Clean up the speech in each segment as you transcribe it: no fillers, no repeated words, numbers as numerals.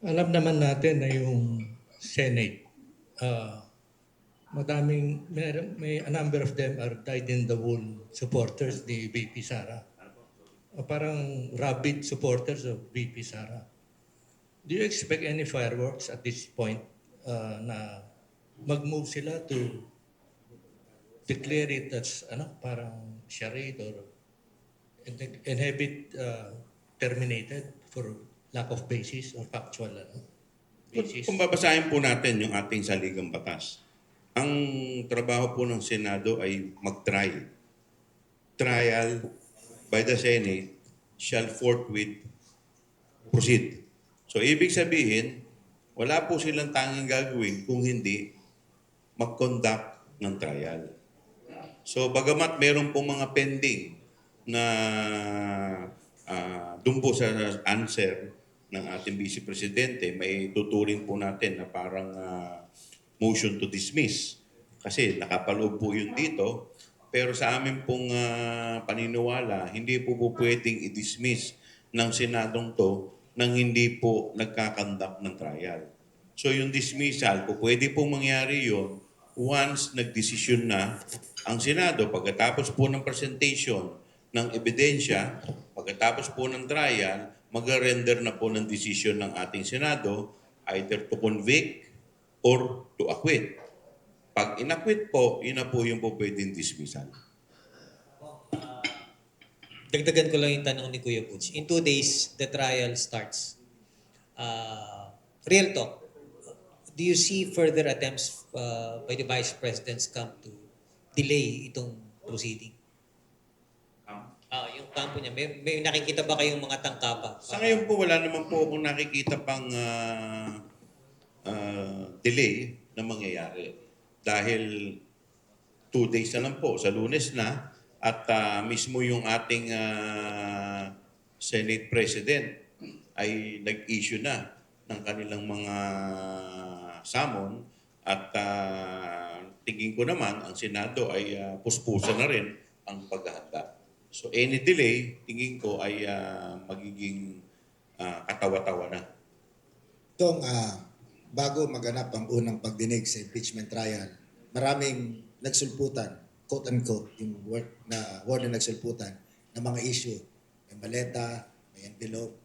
Alam naman natin na yung Senate, ah, may a number of them are dyed-in-the-wool supporters ni VP Sara. Parang rabid supporters of VP Sara. Do you expect any fireworks at this point na mag-move sila to declare it as parang charade or and have it terminated for lack of basis or factual basis? Kung babasahin po natin yung ating saligang batas, ang trabaho po ng Senado ay mag-try. Trial by the Senate shall forthwith proceed. So, ibig sabihin, wala po silang tanging gagawin kung hindi mag-conduct ng trial. So, bagamat meron pong mga pending na doon po sa answer ng ating Vice Presidente, may tuturing po natin na parang motion to dismiss. Kasi nakapaloob po yun dito. Pero sa amin pong paniniwala, hindi po pwedeng i-dismiss ng Senadong to nang hindi po nagkakandak ng trial. So yung dismissal, po pwede pong mangyari yun once nagdesisyon na ang Senado pagkatapos po ng presentation ng ebidensya, pagkatapos po ng trial, mag-render na po ng desisyon ng ating Senado either to convict or to acquit. Pag inakwit po, yun na po yung po pwedeng dismissal. Dagdagan ko lang yung tanong ni Kuya Butch. In 2 days, the trial starts. Real talk, do you see further attempts by the Vice President's camp to delay itong proceeding? Yung kampo niya, may nakikita ba kayong mga tangkapa? Sa ngayon po, wala naman po akong nakikita pang delay na mangyayari. Dahil 2 days na lang po, sa Lunes na, at mismo yung ating Senate President ay nag-issue na ng kanilang mga summon at tingin ko naman ang Senado ay puspusan na rin ang paghahanda. So any delay, tingin ko ay magiging katawa-tawa na. Itong bago maganap ang unang pagdinig sa impeachment trial, maraming nagsulputan, quote-unquote, yung word na nagsulputan, ng mga issue. May maleta, may envelope,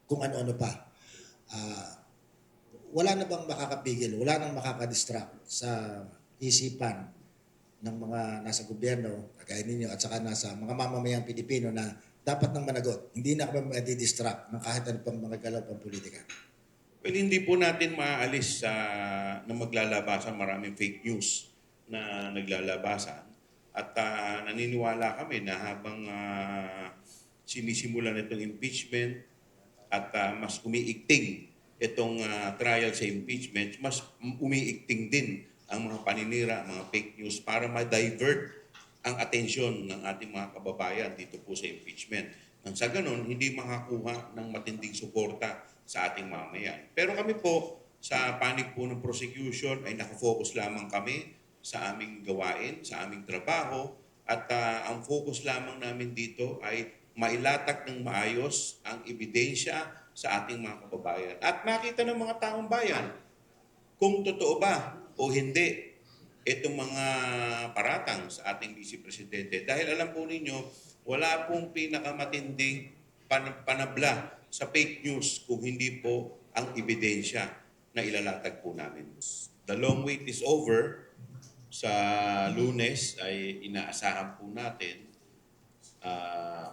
kung ano-ano pa. Wala na bang makakapigil, wala nang makakadistract sa isipan ng mga nasa gobyerno, kagaya ninyo, at saka nasa mga mamamayang Pilipino na dapat nang managot. Hindi na kami madidistract ng kahit ano pang mga galaw pang politika. Well, hindi po natin maaalis na maglalabasan maraming fake news na naglalabasan. At naniniwala kami na habang sinisimulan itong impeachment at mas umiigting itong trial sa impeachment, mas umiigting din ang mga paninira, mga fake news para ma-divert ang atensyon ng ating mga kababayan dito po sa impeachment. Nang sa ganun, hindi makakuha ng matinding suporta sa ating mamayan. Pero kami po, sa panig po ng prosecution, ay nakafocus lamang kami sa aming gawain, sa aming trabaho, at ang focus lamang namin dito ay mailatag ng maayos ang ebidensya sa ating mga kababayan. At makita ng mga taong bayan kung totoo ba o hindi itong mga paratang sa ating Vice Presidente. Dahil alam po ninyo, wala pong pinakamatinding panabla sa fake news kung hindi po ang ebidensya na ilalatag po namin. The long wait is over. Sa Lunes ay inaasahan po natin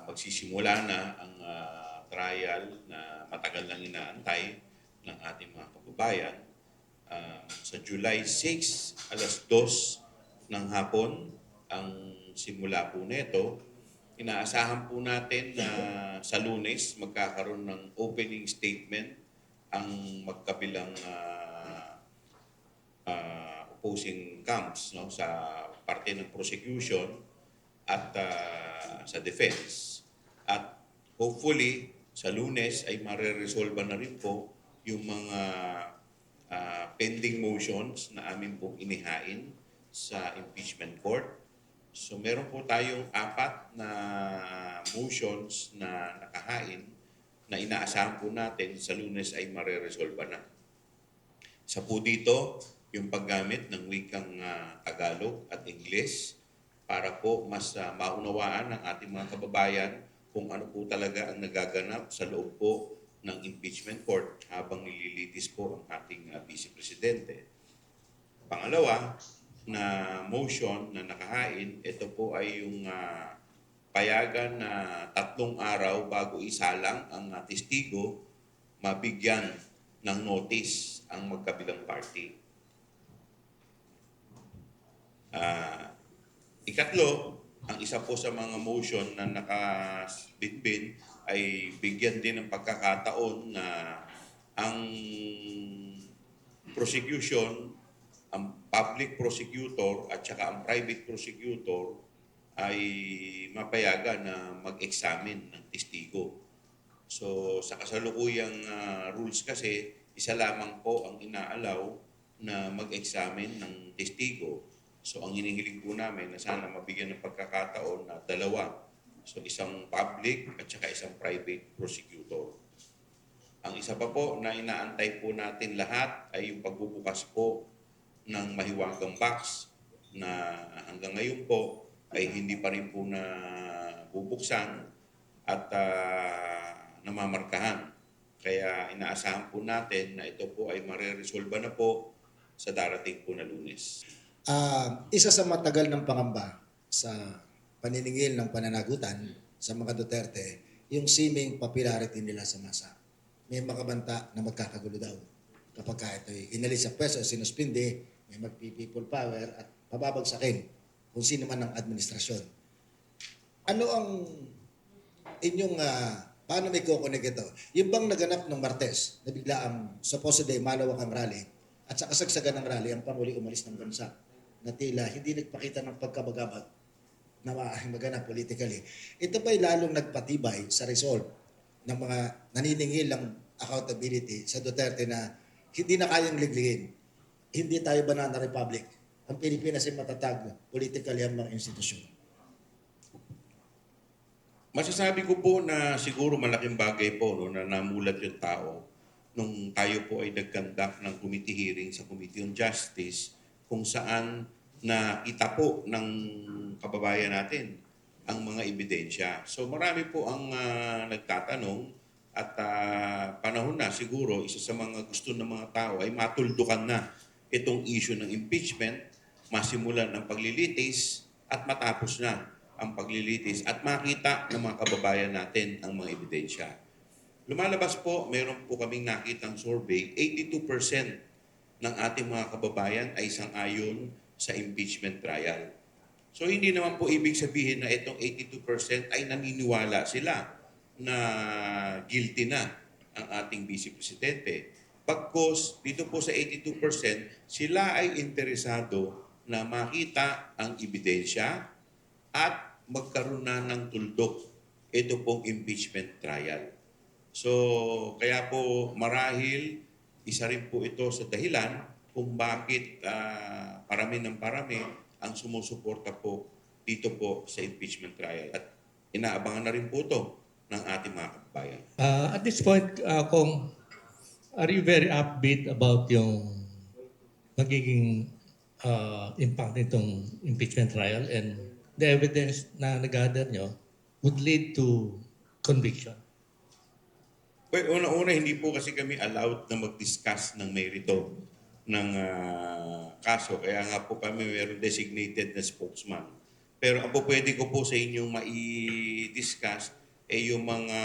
magsisimula na ang trial na matagal nang inaantay ng ating mga kababayan. Sa July 6, alas 2 ng hapon, ang simula po nito. Inaasahan po natin na sa Lunes magkakaroon ng opening statement ang magkabilang opposing camps, no, sa parte ng prosecution at sa defense. At hopefully sa Lunes ay mareresolve na rin po yung mga pending motions na amin pong inihain sa impeachment court. So meron po tayong 4 na motions na nakahain na inaasahan po natin sa Lunes ay mareresolba na. Sa po dito, yung paggamit ng wikang Tagalog at Ingles para po mas maunawaan ng ating mga kababayan kung ano po talaga ang nagaganap sa loob po ng impeachment court habang nililitis po ang ating Vice Presidente. Pangalawa, na motion na nakahain, ito po ay yung payagan na 3 araw bago isalang ang testigo, mabigyan ng notice ang magkabilang party. Ikatlo, ang isa po sa mga motion na nakabitbit ay bigyan din ng pagkakataon na ang prosecution, ang public prosecutor at saka ang private prosecutor ay mapayagan na mag-examine ng testigo. So sa kasalukuyang rules kasi, isa lamang po ang inaalaw na mag-examine ng testigo. So ang hinihiling po namin na sana mabigyan ng pagkakataon na 2. So isang public at saka isang private prosecutor. Ang isa pa po na inaantay po natin lahat ay yung pagbubukas po ng mahiwagang box na hanggang ngayon po ay hindi pa rin po na bubuksan at namamarkahan. Kaya inaasahan po natin na ito po ay mareresolba na po sa darating po na Lunes. Isa sa matagal ng pangamba sa paniningil ng pananagutan sa mga Duterte, yung seeming popularity nila sa masa. May makabanta na magkakagulo daw kapag ito'y inalis sa pwesto, sinuspindi, may mag-people power at pababagsakin kung sino man ang administrasyon. Ano ang inyong, paano may kukunik ito? Yung bang naganap ng Martes, na bigla ang supposedly malawak ang rally, at sa kasagsagan ng rally, ang Pangulo umalis ng bansa, na tila hindi nagpakita ng pagkabagabat na maganap politically. Ito ba'y lalong nagpatibay sa resolve ng mga naniningil ng accountability sa Duterte na hindi na kayang ligligin? Hindi tayo banana republic. Ang Pilipinas ay matatag politically ang mga institusyon. Masasabi ko po na siguro malaking bagay po no, na namulat yung tao nung tayo po ay nag-conduct ng committee hearing sa Committee on Justice kung saan nakita po ng kababayan natin ang mga ebidensya. So marami po ang nagtatanong at panahon na siguro isa sa mga gusto ng mga tao ay matuldukan na itong issue ng impeachment, masimulan ang paglilitis at matapos na ang paglilitis at makita ng mga kababayan natin ang mga ebidensya. Lumalabas po, meron po kaming nakitang survey, 82% ng ating mga kababayan ay sang-ayon sa impeachment trial. So hindi naman po ibig sabihin na itong 82% ay naniniwala sila na guilty na ang ating Vice Presidente. Pagkos dito po sa 82%, sila ay interesado na makita ang ebidensya at magkaroon na ng tuldok ito pong impeachment trial. So, kaya po marahil isa rin po ito sa dahilan kung bakit parami ng parami ang sumusuporta po dito po sa impeachment trial. At inaabangan na rin po ito ng ating mga kababayan. At this point, kung are you very upbeat about yung magiging impact nitong impeachment trial and the evidence na nag-gather nyo would lead to conviction? Well, una-una, hindi po kasi kami allowed na mag-discuss ng merito ng kaso. Kaya nga po kami mayroong designated na spokesman. Pero ang po pwede ko po sa inyong mai-discuss ay yung mga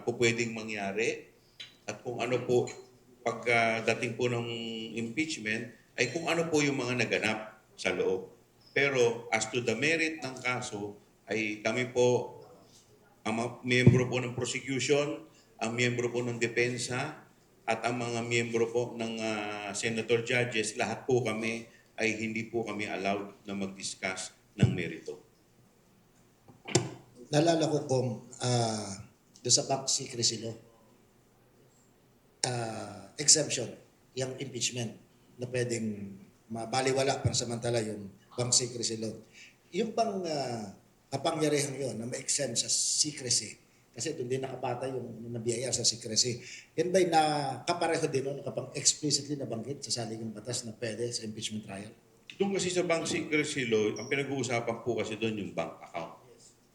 po pwedeng mangyari at kung ano po pagdating po ng impeachment ay kung ano po yung mga naganap sa loob. Pero as to the merit ng kaso ay kami po, ang mga miyembro po ng prosecution, ang miyembro po ng depensa at ang mga miyembro po ng senator judges, lahat po kami ay hindi po kami allowed na mag-discuss ng merito. Naalala ko kung doon sa bank secrecy law, exemption, yung impeachment na pwedeng mabaliwala pansamantala yung bank secrecy law. Yung bang kapangyarihan yun na ma-exempt sa secrecy, Kasi doon din nakabata yung nabiyaya sa secrecy. Yan ba'y nakapareho din no, kapag explicitly nabanggit sa saligang batas na pwede sa impeachment trial? Doon kasi sa bank secrecy law, ang pinag-uusapan po kasi doon yung bank account.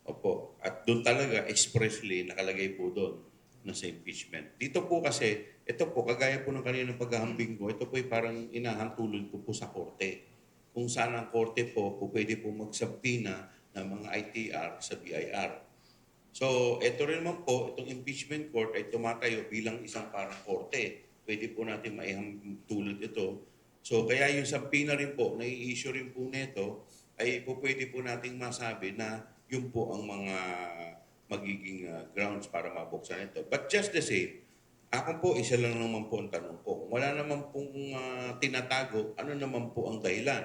Opo. At doon talaga expressly nakalagay po doon na sa impeachment. Dito po kasi, ito po, kagaya po ng kanina paghahambing ko, ito po ay parang inahantulad ko po sa korte. Kung saan ang korte po pwede po magsabina ng mga ITR sa BIR. So, ito rin naman po, itong impeachment court ay tumatayo bilang isang parang korte. Pwede po natin maihantulad ito. So, kaya yung sabina rin po, nai-issue rin po nito, ay po pwede po nating masabi na yun po ang mga magiging grounds para mabuksan ito. But just the same, ako po, isa lang naman po ang tanong ko. Wala naman pong tinatago, ano naman po ang dahilan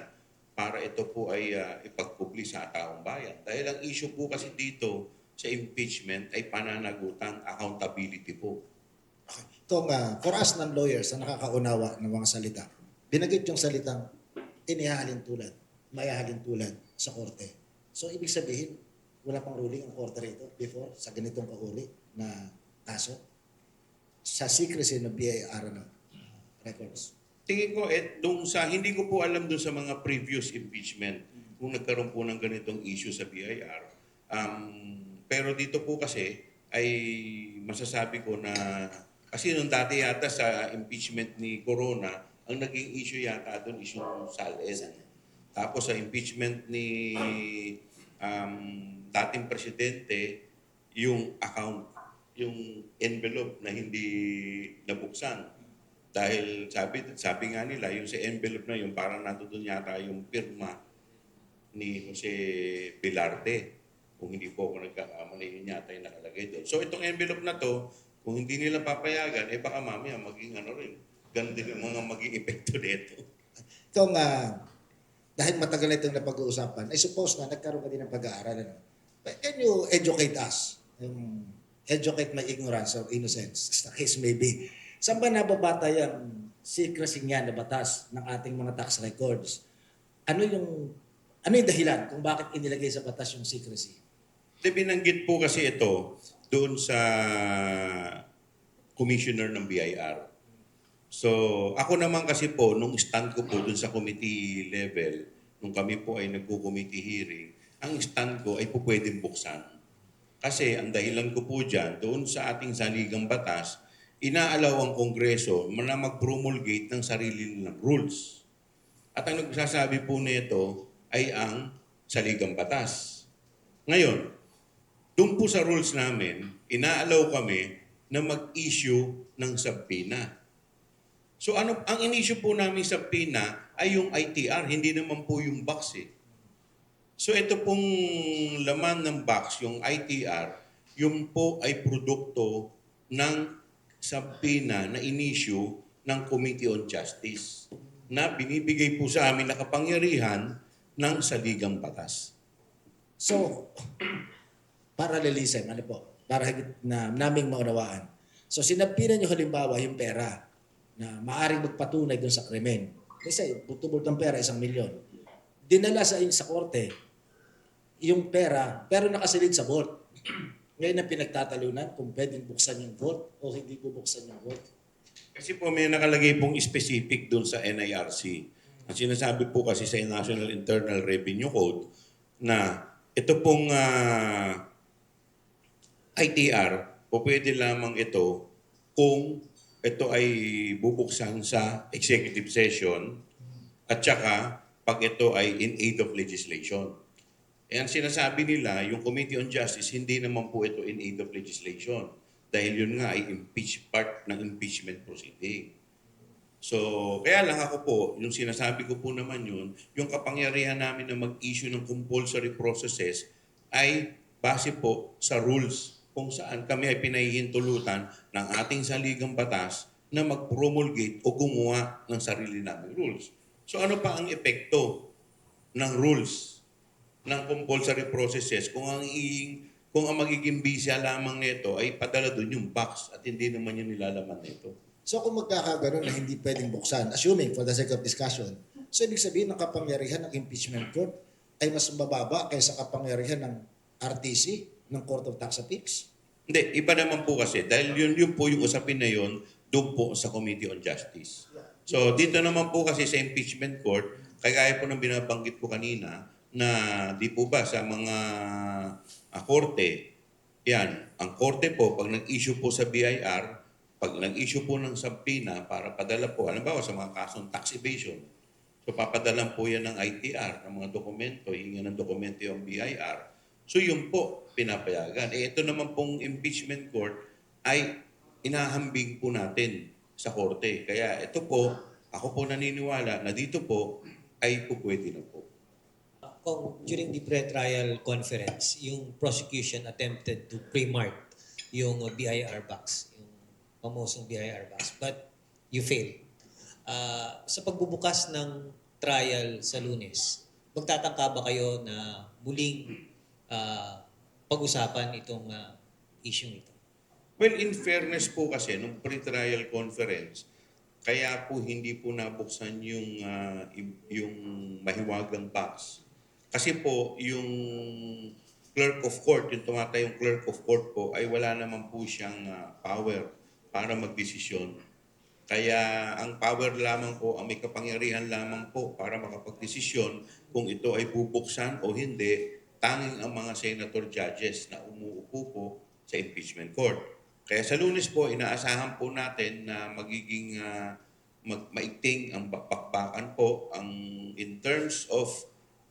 para ito po ay ipagpubli sa taong bayan. Dahil ang issue po kasi dito sa impeachment ay pananagutan, accountability po. Okay. Itong, for us non-lawyers na nakakaunawa ng mga salita, binagit yung salitang maihahalin tulad sa korte. So, ibig sabihin, wala pang ruling ang korte rito before sa ganitong kahuli na kaso sa secrecy ng BIR na records. Tingin ko, hindi ko po alam doon sa mga previous impeachment kung nagkaroon po ng ganitong issue sa BIR. Pero dito po kasi ay masasabi ko na kasi nung dati yata sa impeachment ni Corona, ang naging issue yata doon is yung SALN. Tapos sa impeachment ni dating presidente, yung account, yung envelope na hindi nabuksan. Dahil sabi nga nila, yung sa envelope na yun, parang natutunan yata yung pirma ni Jose Velarde. Kung hindi po ako nagkakamali, yun yata yung nakalagay doon. So itong envelope na to, kung hindi nila papayagan, baka mamaya maging ganun din ang mga maging epekto nito. Itong, dahil matagal na itong napag-uusapan, I suppose na nagkaroon ka din ng pag-aaral. Ano? But can you educate us? Educate my ignorance or innocence, as the case may be. Saan ba nababata yung secrecy nga na batas ng ating mga tax records? Ano yung dahilan kung bakit inilagay sa batas yung secrecy? Binanggit po kasi ito doon sa commissioner ng BIR. So, ako naman kasi po, nung stand ko po doon sa committee level, nung kami po ay nagko-committee hearing, ang stand ko ay po pwedeng buksan. Kasi ang dahilan ko po dyan, doon sa ating saligang batas, inaalaw ang Kongreso na mag-promulgate ng sarili nilang rules. At ang nagsasabi po nito ay ang saligang batas. Ngayon, doon po sa rules namin, inaalaw kami na mag-issue ng subpoena. So ang in-issue po namin subpoena ay yung ITR, hindi naman po yung box eh. So ito pong laman ng box, yung ITR, yung po ay produkto ng subpoena na in-issue ng Committee on Justice na binibigay po sa amin na kapangyarihan ng saligang batas. So, parallelism, para higit na naming maunawaan. So, sinabihan nyo halimbawa yung pera na maaaring magpatunay doon sa krimen. Kasi, tubol ng pera, 1 milyon. Dinala sa korte, yung pera, pero nakasilid sa vault. Ngayon na pinagtatalunan kung pwedeng buksan yung vault o hindi bubuksan yung vault. Kasi po may nakalagay pong specific doon sa NIRC. Ang sinasabi po kasi sa National Internal Revenue Code na ito pong ITR, po pwede lamang ito kung ito ay bubuksan sa executive session at saka pag ito ay in aid of legislation. E ang sinasabi nila, yung Committee on Justice, hindi naman po ito in aid of legislation dahil yun nga ay part ng impeachment proceeding. So, kaya lang ako po, yung sinasabi ko po naman yun, yung kapangyarihan namin na mag-issue ng compulsory processes ay base po sa rules kung saan kami ay pinahihintulutan ng ating saligang batas na mag-promulgate o gumawa ng sarili naming rules. So ano pa ang epekto ng rules ng compulsory processes kung ang magiging bisya lamang nito ay padala doon yung box at hindi naman yung nilalaman nito. So kung magkakaganon na hindi pwedeng buksan, assuming for the sake of discussion, so ibig sabihin ng kapangyarihan ng impeachment court ay mas mababa kaysa kapangyarihan ng RTC, ng Court of Tax Appeals? Hindi, iba naman po kasi dahil yun po yung usapin na yun doon po sa Committee on Justice. So dito naman po kasi sa impeachment court, kagaya po ng binabanggit ko kanina na di po ba sa mga korte, yan, ang korte po pag nag-issue po sa BIR, pag nag-issue po ng subpoena para padala po, halimbawa sa mga kasong tax evasion, so papadalan po yan ng ITR, ng mga dokumento, hinga ng dokumento yung BIR. So yun po, pinapayagan. Ito naman pong impeachment court ay inahambing po natin sa korte. Kaya ito po, ako po naniniwala na dito po ay po pwede na po. Kung during the pre-trial conference, yung prosecution attempted to pre-mark yung BIR box, yung pamosong BIR box, but you failed. Sa pagbubukas ng trial sa Lunes, magtatangka ba kayo na muling pag-usapan itong issue ito? Well, in fairness po kasi, nung pre-trial conference, kaya po hindi po nabuksan yung mahiwagang box. Kasi po, yung clerk of court, yung tumatayong clerk of court po, ay wala naman po siyang power para magdesisyon. Kaya ang power lamang po, ang may kapangyarihan lamang po para makapagdesisyon kung ito ay bubuksan o hindi, tanging ang mga senator judges na umuupo po sa impeachment court. Kaya sa Lunes po, inaasahan po natin na magiging maigting ang bakbakan po ang in terms of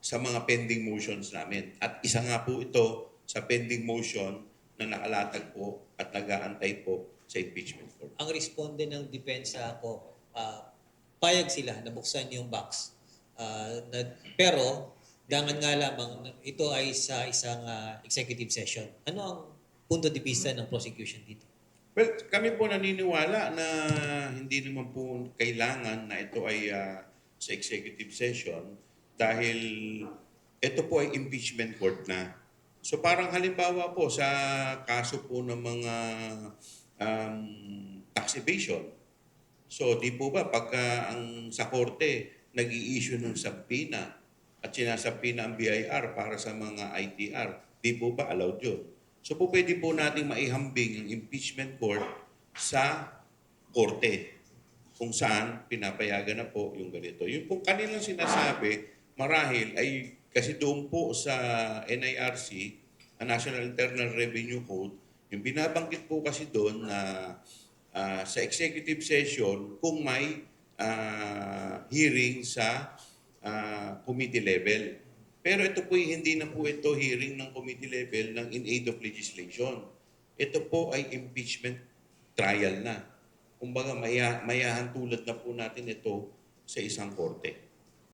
sa mga pending motions namin. At isa nga po ito sa pending motion na nakalatag po at nag-aantay po sa impeachment court. Ang responde ng depensa ko, payag sila na buksan yung box. Pero, dangan nga lamang, ito ay sa isang executive session. Ano ang punto de vista ng prosecution dito? Well, kami po naniniwala na hindi naman po kailangan na ito ay sa executive session dahil ito po ay impeachment court na. So parang halimbawa po sa kaso po ng mga tax evasion. So di po ba pagka ang sa korte nag-i-issue ng subpoena at sinasubpoena ang BIR para sa mga ITR, di po ba allowed yun? So po pwede po natin maihambing ang impeachment court sa korte kung saan pinapayagan na po yung ganito. Yung po kanilang sinasabi, marahil ay kasi doon po sa NIRC, ang National Internal Revenue Code, yung binabanggit po kasi doon na sa executive session kung may hearing sa committee level. Pero ito po hindi na po ito hearing ng committee level ng in aid of legislation. Ito po ay impeachment trial na. Kumbaga mayahan tulad na po natin ito sa isang korte.